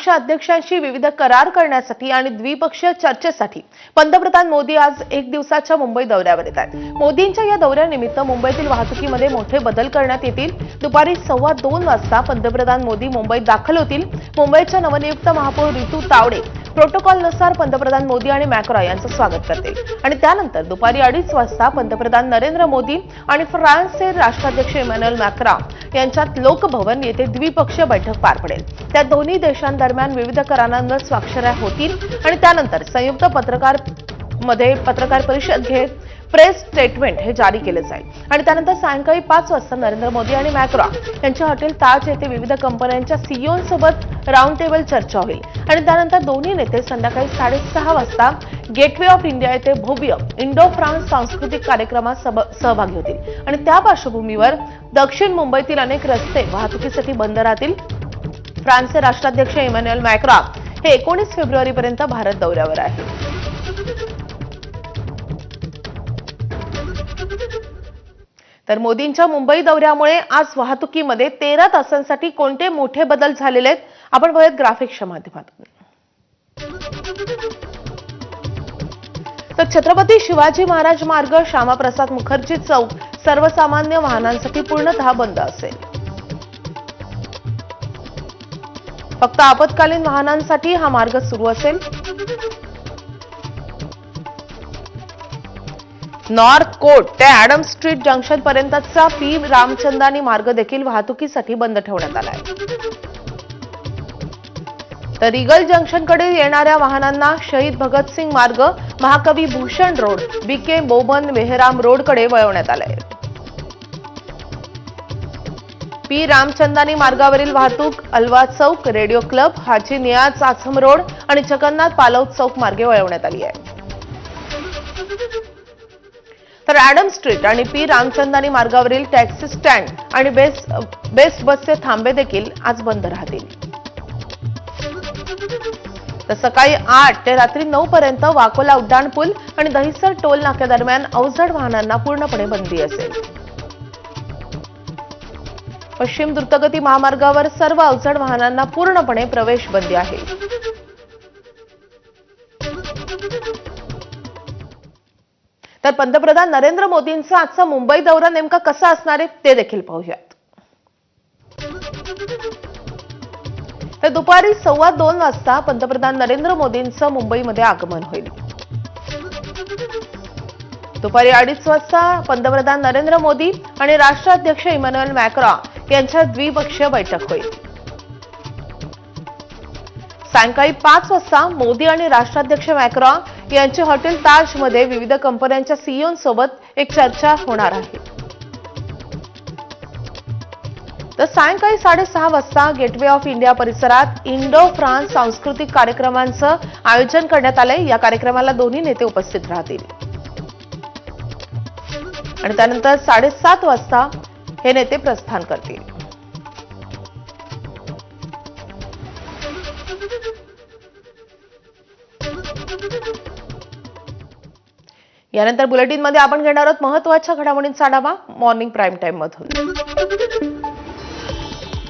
पक्ष अध्यक्षांशी विविध करार करण्यासाठी आणि द्विपक्षीय चर्चेसाठी पंतप्रधान मोदी आज एक दिवसाच्या मुंबई दौऱ्यावर येत आहेत। मोदींच्या या दौऱ्यानिमित्त मुंबईतील वाहतुकीमध्ये मोठे बदल करण्यात येतील। दुपारी 2:15 वाजता पंतप्रधान मोदी मुंबईत दाखल होतील। मुंबईच्या नवनियुक्त महापौर रितू तावडे प्रोटोकॉलनुसार पंतप्रधान मोदी आणि मॅक्रॉ यांचं स्वागत करतील आणि त्यानंतर दुपारी 2:30 वाजता पंतप्रधान नरेंद्र मोदी आणि फ्रान्सचे राष्ट्राध्यक्ष इमॅन्युएल मॅक्रॉ यांच्यात लोकभवन येथे द्विपक्षीय बैठक पार पडेल। त्या दोन्ही देशांदरम्यान विविध करारांवर स्वाक्षऱ्या होतील आणि त्यानंतर संयुक्त पत्रकार परिषद घेत प्रेस स्टेटमेंट हे जारी केले जाईल आणि त्यानंतर सायंकाळी 5 वाजता नरेंद्र मोदी आणि मॅक्रॉ यांच्या हॉटेल ताज येथे विविध कंपन्यांच्या सीईओंसोबत राऊंड टेबल चर्चा होईल आणि त्यानंतर दोन्ही नेते संध्याकाळी 6:30 वाजता गेटवे ऑफ इंडिया येथे भव्य इंडो फ्रान्स सांस्कृतिक कार्यक्रमात सहभागी होतील आणि त्या पार्श्वभूमीवर दक्षिण मुंबईतील अनेक रस्ते वाहतुकीसाठी बंद राहतील। फ्रान्सचे राष्ट्राध्यक्ष इमॅन्युएल मॅक्रॉ हे 19 फेब्रुवारीपर्यंत भारत दौऱ्यावर आहेत। तर मोदींच्या मुंबई दौऱ्यामुळे आज वाहतुकीमध्ये 13 तासांसाठी कोणते मोठे बदल झालेले आहेत आपण बघूयात ग्राफिक्सच्या माध्यमातून। तर छत्रपती शिवाजी महाराज मार्ग, श्यामाप्रसाद मुखर्जी चौक सर्वसामान्य वाहनांसाठी पूर्णतः बंद असेल। फक्त आपत्कालीन वाहनांसाठी हा मार्ग सुरू असेल। नॉर्थ कोर्ट ते ॲडम स्ट्रीट जंक्शन पर्यंतचा पी रामचंदानी मार्ग देखील वाहतुकीसाठी बंद ठेवण्यात आला आहे। तर रिगल जंक्शनकडे येणाऱ्या वाहनांना शहीद भगतसिंग मार्ग, महाकवी भूषण रोड, बीके बोबन मेहराम रोडकडे वळवण्यात आले आहे। पी रामचंदानी मार्गावरील वाहतूक अलवा चौक, रेडिओ क्लब, हाजी नियाज आझम रोड आणि जगन्नाथ पालव चौक मार्गे वळवण्यात आली आहे। तर ॲडम स्ट्रीट आणि पी रामचंदानी मार्गावरील टॅक्सी स्टँड आणि बेस्ट बसचे थांबे देखील आज बंद राहतील। तर सकाळी 8 ते रात्री 9 पर्यंत वाकोला उड्डाणपूल आणि दहिसर टोल नाक्यादरम्यान अवजड वाहनांना पूर्णपणे बंदी असेल। पश्चिम द्रुतगती महामार्गावर सर्व अवजड वाहनांना पूर्णपणे प्रवेश बंदी आहे। तर पंतप्रधान नरेंद्र मोदींचा आजचा मुंबई दौरा नेमका कसा असणार आहे ते देखील पाहूयात। तर दुपारी 2:15 वाजता पंतप्रधान नरेंद्र मोदींचं मुंबईमध्ये आगमन होईल। दुपारी 2:30 वाजता पंतप्रधान नरेंद्र मोदी आणि राष्ट्राध्यक्ष इमॅन्युएल मॅक्रॉ यांच्यात द्विपक्षीय बैठक होईल। सायंकाळी 5 वाजता मोदी आणि राष्ट्राध्यक्ष मॅक्रॉ यांचे हॉटेल ताजमध्ये विविध कंपन्यांच्या सीईओंसोबत एक चर्चा होणार आहे। तर सायंकाळी 6:30 वाजता गेटवे ऑफ इंडिया परिसरात इंडो फ्रान्स सांस्कृतिक कार्यक्रमांचं आयोजन करण्यात आलंय। या कार्यक्रमाला दोन्ही नेते उपस्थित राहतील आणि त्यानंतर 7:30 वाजता हे नेते प्रस्थान करतील। यानंतर बुलेटिनमध्ये आपण घेणार आहोत महत्त्वाच्या घडामोडींचा आढावा मॉर्निंग प्राईम टाइम मधून।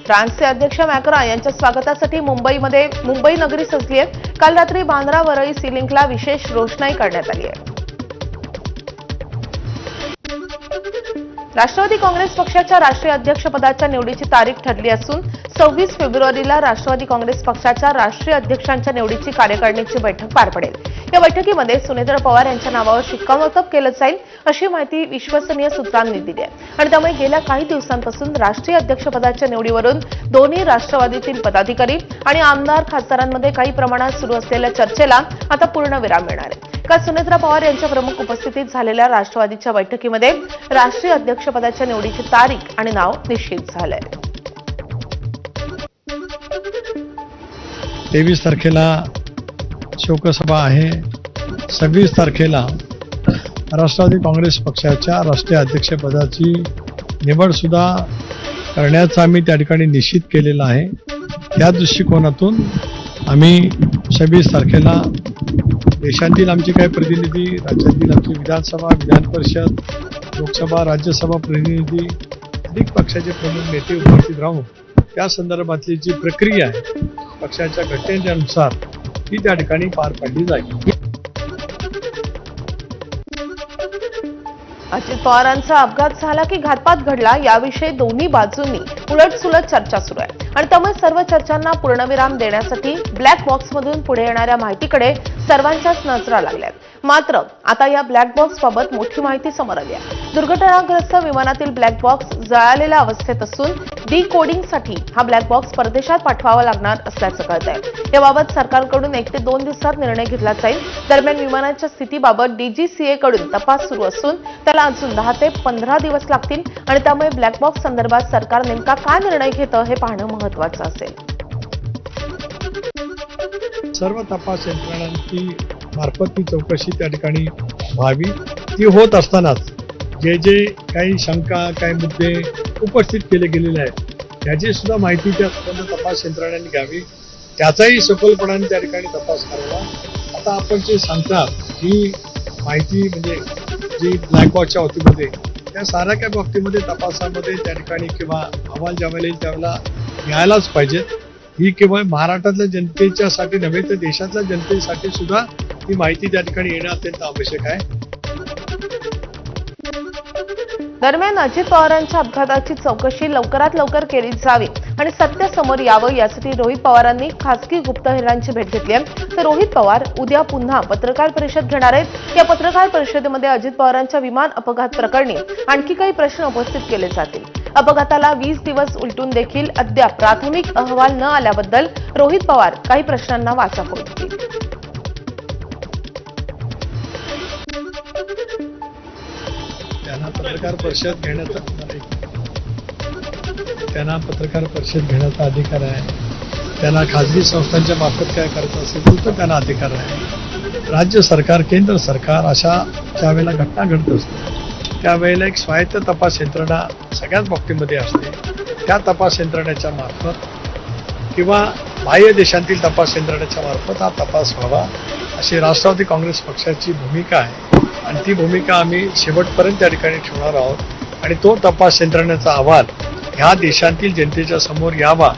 फ्रान्सचे अध्यक्ष मॅक्रॉ यांच्या स्वागतासाठी मुंबई नगरी सजली आहे। काल रात्री बांद्रा वरळी सी लिंकला विशेष रोषणाई करण्यात आली आहे। राष्ट्रवादी काँग्रेस पक्षाच्या राष्ट्रीय अध्यक्षपदाच्या निवडीची तारीख ठरली असून 26 फेब्रुवारीला राष्ट्रवादी काँग्रेस पक्षाच्या राष्ट्रीय अध्यक्षांच्या निवडीची कार्यकारिणीची बैठक पार पडेल। या बैठकीमध्ये सुनेत्र पवार यांच्या नावावर शिक्कामोर्तब केलं जाईल अशी माहिती विश्वसनीय सूत्रांनी दिली आहे आणि त्यामुळे गेल्या काही दिवसांपासून राष्ट्रीय अध्यक्षपदाच्या निवडीवरून दोन्ही राष्ट्रवादीतील पदाधिकारी आणि आमदार खासदारांमध्ये काही प्रमाणात सुरू असलेल्या चर्चेला आता पूर्णविराम मिळणार आहे। काल सुनेत्रा पवार यांच्या प्रमुख उपस्थितीत झालेल्या राष्ट्रवादीच्या बैठकीमध्ये राष्ट्रीय अध्यक्षपदाच्या निवडीची तारीख आणि नाव निश्चित झालंय। 23 तारखेला शोकसभा आहे। 26 तारखेला राष्ट्रवादी काँग्रेस पक्षाच्या राष्ट्रीय अध्यक्षपदाची निवड सुद्धा करण्याचा आम्ही त्या ठिकाणी निश्चित केलेला आहे। त्या दृष्टिकोनातून आम्ही 26 तारखेला देशातील आमचे काही प्रतिनिधी, राज्यातील आमची विधानसभा, विधान परिषद, लोकसभा, राज्यसभा प्रतिनिधी, अनेक पक्षाचे प्रमुख नेते उपस्थित राहून त्या संदर्भातली जी प्रक्रिया आहे पक्षाच्या घटनेनुसार ती त्या ठिकाणी पार पाडली जाईल. अजित पवारांचा अपघात झाला की घातपात घडला याविषयी दोन्ही बाजूंनी उलटसुलट चर्चा सुरू आहे आणि त्यामुळे सर्व चर्चांना पूर्णविराम देण्यासाठी ब्लॅक बॉक्समधून पुढे येणाऱ्या माहितीकडे सर्वांच्याच नजरा लागल्यात. मात्र आता या ब्लॅक बॉक्स बाबत मोठी माहिती समोर आली आहे. दुर्घटनाग्रस्त विमानातील ब्लॅक बॉक्स जळालेल्या अवस्थेत असून डिकोडिंगसाठी हा ब्लॅक बॉक्स परदेशात पाठवावा लागणार असल्याचं कळत आहे. याबाबत सरकारकडून 1 ते 2 दिवसात निर्णय घेतला जाईल. दरम्यान विमानाच्या स्थितीबाबत DGCA कडून तपास सुरू असून त्याला अजून 10 ते 15 दिवस लागतील आणि त्यामुळे ब्लॅक बॉक्स संदर्भात सरकार नेमका काय निर्णय घेतं हे पाहणं महत्त्वाचं असेल. सर्व तपास यंत्रणांची मार्फत ती चौकशी त्या ठिकाणी व्हावी. ती होत असतानाच जे काही शंका काही मुद्दे उपस्थित केले गेलेले आहेत त्याची सुद्धा माहिती त्या तपास यंत्रणांनी घ्यावी. त्याचाही सखोलपणाने त्या ठिकाणी तपास करावा. आता आपण जे सांगता ही माहिती म्हणजे जी ब्लॅक बॉक्सच्या बाबतीमध्ये त्या साऱ्या काही बाबतीमध्ये तपासामध्ये त्या ठिकाणी किंवा अहवाल ज्यावेळेला येईल त्यावेळेला मिळायलाच पाहिजेत. ही केवळ महाराष्ट्रातल्या जनतेच्यासाठी नव्हे तर देशातल्या जनतेसाठी सुद्धा ही माहिती त्या ठिकाणी येणं अत्यंत आवश्यक आहे. दरम्यान अजित पवारांच्या अपघाताची चौकशी लवकरात लवकर केली जावी आणि सत्य समोर यावं यासाठी रोहित पवारांनी खासगी गुप्तहेरांची भेट घेतली आहे. तर रोहित पवार उद्या पुन्हा पत्रकार परिषद घेणार आहेत. या पत्रकार परिषदेमध्ये अजित पवारांच्या विमान अपघात प्रकरणी आणखी काही प्रश्न उपस्थित केले जातील. अपघाताला 20 दिवस उलटून देखील अद्याप प्राथमिक अहवाल न आल्याबद्दल रोहित पवार काही प्रश्नांना वाचा फोडतील. त्यांना पत्रकार परिषद घेण्याचा अधिकार आहे. त्यांना खाजगी संस्थांच्या मार्फत काय करायचं असेल तर त्यांना अधिकार आहे. राज्य सरकार केंद्र सरकार अशा ज्या वेळेला घटना घडत असते त्यावेळेला एक स्वायत्त तपास यंत्रणा सगळ्याच बाबतीमध्ये असते. त्या तपास यंत्रणेच्या मार्फत किंवा बाह्य देशांतील तपास यंत्रणेच्या मार्फत हा तपास व्हावा अशी राष्ट्रवादी काँग्रेस पक्षाची भूमिका आहे आणि ती भूमिका आम्ही शेवटपर्यंत त्या ठिकाणी ठेवणार आहोत आणि तो तपास यंत्रणेचा अहवाल ह्या देशांतील जनतेच्या समोर यावा,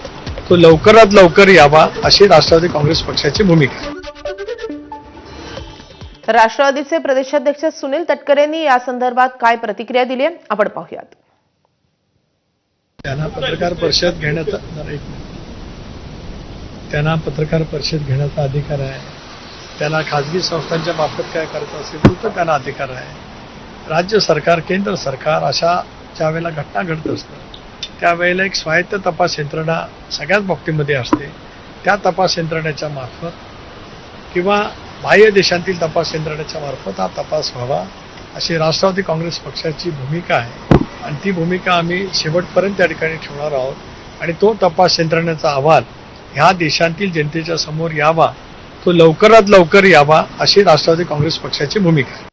तो लवकरात लवकर यावा अशी राष्ट्रवादी काँग्रेस पक्षाची भूमिका आहे. राष्ट्रवादीचे प्रदेशाध्यक्ष सुनील तटकरेंनी या संदर्भात काय प्रतिक्रिया दिली आहे आपण पाहूयात. त्यांना पत्रकार परिषद घेण्याचा अधिकार आहे. त्यांना खाजगी संस्थांच्या मार्फत काय करायचं असेल तर त्यांना अधिकार आहे. राज्य सरकार केंद्र सरकार अशा ज्या वेळेला घटना घडत असतं त्यावेळेला एक स्वायत्त तपास यंत्रणा सगळ्याच बाबतीमध्ये असते. त्या तपास यंत्रणेच्या मार्फत किंवा बाह्य देशांतील तपास यंत्रणेच्या मार्फत हा तपास व्हावा अशी राष्ट्रवादी काँग्रेस पक्षाची भूमिका आहे आणि ती भूमिका आम्ही शेवटपर्यंत त्या ठिकाणी ठेवणार आहोत आणि तो तपास यंत्रणेचा अहवाल ह्या देशांतील जनतेच्या समोर यावा, तो लवकरात लवकर यावा अशी राष्ट्रवादी काँग्रेस पक्षाची भूमिका आहे.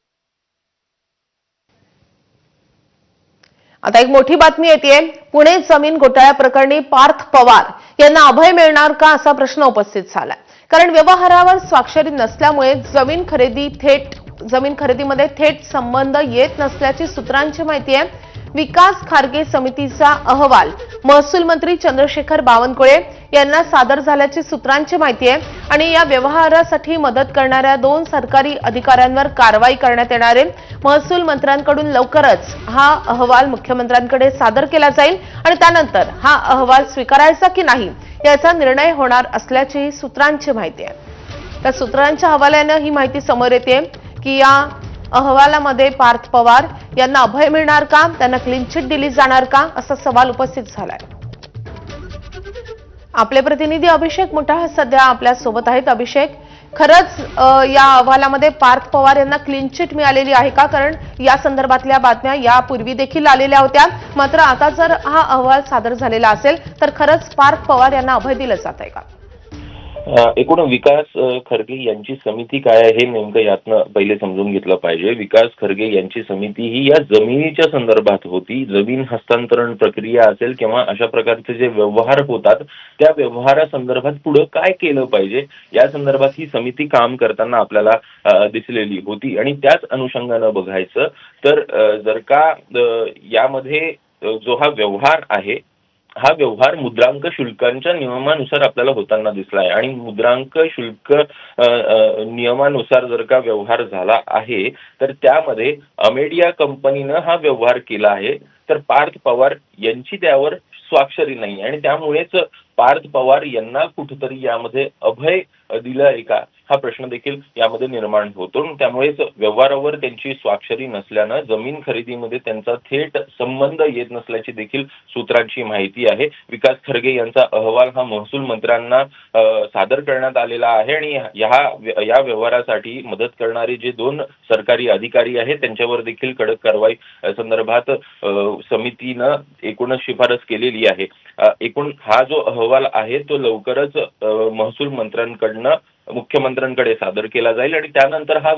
आता एक मोठी बातमी येते. पुणे जमीन घोटाळ्या प्रकरणी पार्थ पवार यांना अभय मिळणार का असा प्रश्न उपस्थित झाला. कारण व्यवहारावर स्वाक्षरी नसल्यामुळे जमीन खरेदीमध्ये थेट संबंध येत नसल्याची सूत्रांची माहिती आहे. विकास खारगे समितीचा अहवाल महसूल मंत्री चंद्रशेखर बावनकुळे यांना सादर झाल्याची सूत्रांची माहिती आहे आणि या व्यवहारासाठी मदत करणाऱ्या 2 सरकारी अधिकाऱ्यांवर कारवाई करण्यात येणार आहे. महसूल मंत्र्यांकडून लवकरच हा अहवाल मुख्यमंत्र्यांकडे सादर केला जाईल आणि त्यानंतर हा अहवाल स्वीकारायचा की नाही याचा निर्णय होणार असल्याची सूत्रांची माहिती आहे. त्या सूत्रांच्या हवाल्यानं ही माहिती समोर येते की या अहवालामध्ये पार्थ पवार यांना अभय मिळणार का, त्यांना क्लीन चिट दिली जाणार का असा सवाल उपस्थित झालाय. आपले प्रतिनिधी अभिषेक मुठाळ सध्या आपल्या सोबत आहेत. अभिषेक, खरंच या अहवालामध्ये पार्थ पवार यांना क्लीन चिट मिळालेली आहे का? कारण या संदर्भातल्या बातम्या यापूर्वी देखील आलेल्या होत्या. मात्र आता जर हा अहवाल सादर झालेला असेल तर खरंच पार्थ पवार यांना अभय दिलं जात आहे का? एकूण विकास खरगे यांची समिती काय आहे हे नेमकं यातनं पहिले समजून घेतलं पाहिजे. विकास खरगे यांची समिती ही या जमिनीच्या संदर्भात होती. जमीन हस्तांतरण प्रक्रिया असेल किंवा अशा प्रकारचे जे व्यवहार होतात त्या व्यवहारासंदर्भात पुढे काय केलं पाहिजे या संदर्भात ही समिती काम करताना आपल्याला दिसलेली होती आणि त्याच अनुषंगानं बघायचं तर जर का यामध्ये जो हा व्यवहार आहे हा व्यवहार मुद्रांक शुल्कांच्या नियमानुसार आपल्याला होताना दिसला आहे आणि मुद्रांक शुल्क नियमानुसार जर का व्यवहार झाला आहे तर त्यामध्ये अमेडिया कंपनीनं हा व्यवहार केला आहे, तर पार्थ पवार यांची त्यावर स्वाक्षरी नाही आणि त्यामुळेच पार्थ पवार यांना कुठेतरी यामध्ये अभय दिलं आहे का हा प्रश्न देखील यामध्ये निर्माण होतो. त्यामुळेच व्यवहारावर त्यांची स्वाक्षरी नसल्यानं जमीन खरेदीमध्ये त्यांचा थेट संबंध येत नसल्याची देखील सूत्रांची माहिती आहे. विकास खरगे यांचा अहवाल हा महसूल मंत्र्यांना सादर करण्यात आलेला आहे आणि या व्यवहारासाठी मदत करणारे जे 2 सरकारी अधिकारी आहेत त्यांच्यावर देखील कडक कारवाई संदर्भात समितीनं एकूणच शिफारस केलेली आहे. एकूण हा जो अहवाल आहे तो लवकरच महसूल मंत्र्यांकडनं मुख्यमंत्र्यांकडे सादर केला जाईल आणि त्यानंतर हा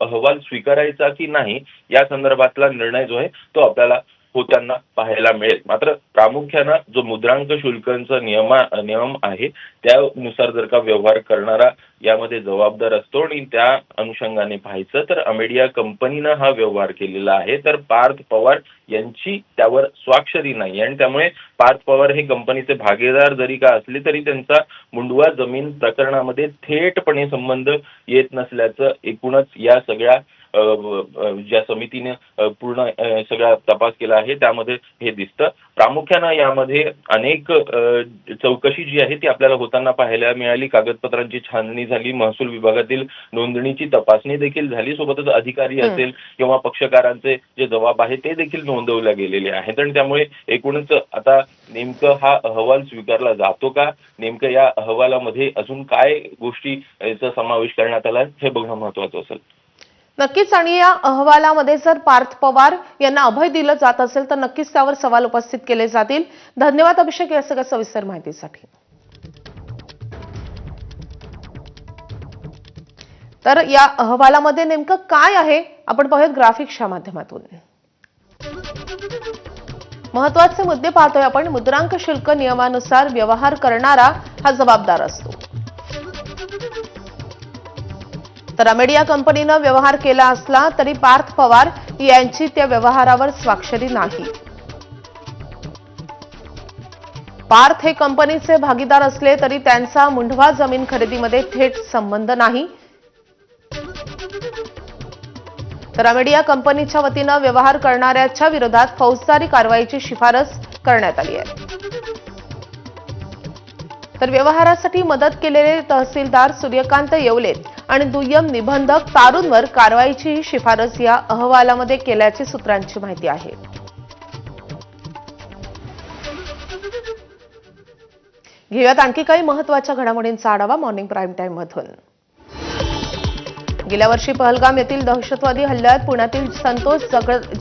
अहवाल स्वीकारायचा की नाही या संदर्भातला निर्णय जो आहे तो आपल्याला होताना पाहायला मिळेल. मात्र प्रामुख्यानं जो मुद्रांक शुल्कांचा नियम आहे त्यानुसार जर का व्यवहार करणारा यामध्ये जबाबदार असतो आणि त्या अनुषंगाने पाहायचं तर अमेडिया कंपनीनं हा व्यवहार केलेला आहे, तर पार्थ पवार यांची त्यावर स्वाक्षरी नाही आणि त्यामुळे पार्थ पवार हे कंपनीचे भागीदार जरी का असले तरी त्यांचा मुंडवा जमीन प्रकरणामध्ये थेटपणे संबंध येत नसल्याचं एकूणच या सगळ्या ज्या समितीने पूर्ण सगळा तपास केला आहे त्यामध्ये हे दिसतं. प्रामुख्यानं यामध्ये अनेक चौकशी जी आहे ती आपल्याला होताना पाहायला मिळाली. कागदपत्रांची छाननी झाली, महसूल विभागातील नोंदणीची तपासणी देखील झाली, सोबतच अधिकारी असेल किंवा पक्षकारांचे जे जबाब आहे ते देखील नोंदवले गेलेले आहेत आणि त्यामुळे एकूणच आता नेमकं हा अहवाल स्वीकारला जातो का, नेमकं या अहवालामध्ये अजून काय गोष्टीचा समावेश करण्यात आला हे बघणं महत्वाचं असेल. नक्कीच. आणि या अहवालामध्ये जर पार्थ पवार यांना अभय दिलं जात असेल तर नक्कीच त्यावर सवाल उपस्थित केले जातील. धन्यवाद अभिषेक या सगळ्या सविस्तर माहितीसाठी. तर या अहवालामध्ये नेमकं काय आहे आपण पाहूयात ग्राफिक्सच्या माध्यमातून. महत्वाचे मुद्दे पाहतोय आपण. मुद्रांक शुल्क नियमानुसार व्यवहार करणारा हा जबाबदार असतो, तर अमेडिया कंपनीनं व्यवहार केला असला तरी पार्थ पवार यांची त्या व्यवहारावर स्वाक्षरी नाही. पार्थ हे कंपनीचे भागीदार असले तरी त्यांचा मुंढवा जमीन खरेदीमध्ये थेट संबंध नाही, तर अमेडिया कंपनीच्या वतीनं व्यवहार करणाऱ्याच्या विरोधात फौजदारी कारवाईची शिफारस करण्यात आली आहे. तर व्यवहारासाठी मदत केलेले तहसीलदार सूर्यकांत येवले आणि दुय्यम निबंधक तारूंवर कारवाईची शिफारस या अहवालामध्ये केल्याची सूत्रांची माहिती आहे. घेऊयात आणखी काही महत्वाच्या घडामोडींचा आढावा मॉर्निंग प्राईम टाइम मधून. गेल्या वर्षी पहलगाम येथील दहशतवादी हल्ल्यात पुण्यातील संतोष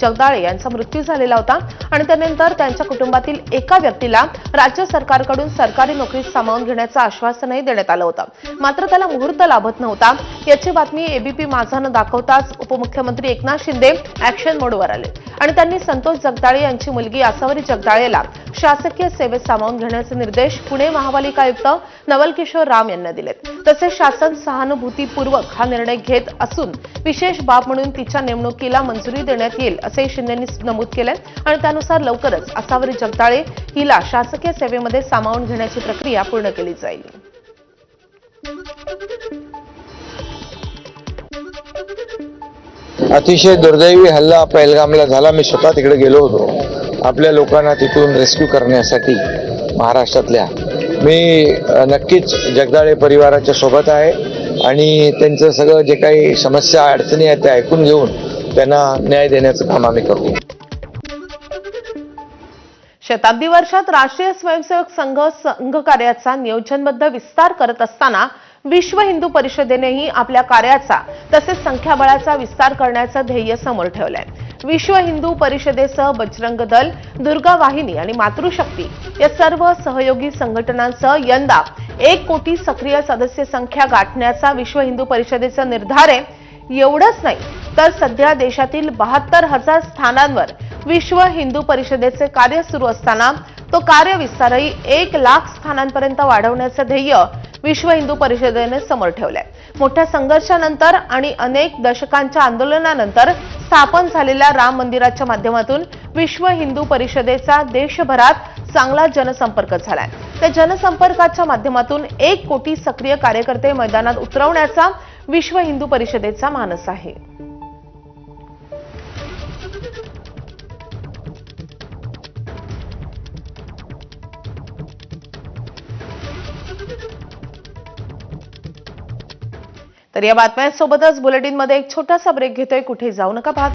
जगदाळे यांचा मृत्यू झालेला होता आणि त्यानंतर त्यांच्या कुटुंबातील एका व्यक्तीला राज्य सरकारकडून सरकारी नोकरीत सामावून घेण्याचं आश्वासनही देण्यात आलं होतं. मात्र त्याला मुहूर्त लाभत नव्हता. याची बातमी एबीपी माझानं दाखवताच उपमुख्यमंत्री एकनाथ शिंदे ऍक्शन मोडवर आले आणि त्यांनी संतोष जगदाळे यांची मुलगी आसावरी जगदाळेला शासकीय सेवेत सामावून घेण्याचे निर्देश पुणे महापालिका आयुक्त नवल किशोर राम यांना दिलेत. तसेच शासन सहानुभूतीपूर्वक हा निर्णय घेत असून विशेष बाब म्हणून तिच्या नेमणुकीला मंजुरी देण्यात येईल असे शिंदेंनी नमूद केलंय आणि त्यानुसार लवकरच आसावरी जगदाळे हिला शासकीय सेवेमध्ये सामावून घेण्याची प्रक्रिया पूर्ण केली जाईल. अतिशय दुर्दैवी हल्ला पहलगामला झाला. मी स्वतः तिकडे गेलो होतो आपल्या लोकांना तिथून रेस्क्यू करण्यासाठी महाराष्ट्रातल्या. मी नक्कीच जगदाळे परिवाराच्या सोबत आहे आणि त्यांचं सगळं जे काही समस्या अडचणी आहेत त्या ऐकून घेऊन त्यांना न्याय देण्याचं काम आम्ही करू. शताब्दी वर्षात राष्ट्रीय स्वयंसेवक संघ कार्याचा नियोजनबद्ध विस्तार करत असताना विश्व हिंदू परिषदेनेही आपल्या कार्याचा तसेच संख्याबळाचा विस्तार करण्याचं ध्येय समोर ठेवलंय. विश्व हिंदू परिषदेसह बजरंग दल, दुर्गा वाहिनी आणि मातृशक्ती या सर्व सहयोगी संघटनांसह यंदा 1 कोटी सक्रिय सदस्य संख्या गाठण्याचा विश्व हिंदू परिषदेचा निर्धार आहे. एवढंच नाही तर सध्या देशातील 72,000 स्थानांवर विश्व हिंदू परिषदेचे कार्य सुरू असताना तो कार्य विस्तारही 1 लाख स्थानांपर्यंत वाढवण्याचं ध्येय विश्व हिंदू परिषदेने समोर ठेवलंय. मोठ्या संघर्षानंतर आणि अनेक दशकांच्या आंदोलनानंतर स्थापन झालेल्या राम मंदिराच्या माध्यमातून विश्व हिंदू परिषदेचा देशभरात चांगला जनसंपर्क झालाय. त्या जनसंपर्काच्या माध्यमातून 1 कोटी सक्रिय कार्यकर्ते मैदानात उतरवण्याचा विश्व हिंदू परिषदेचा मानस आहे. तर या बातम्यांसोबतच बुलेटिनमध्ये एक छोटासा ब्रेक घेतोय. कुठे जाऊ नका. पाहत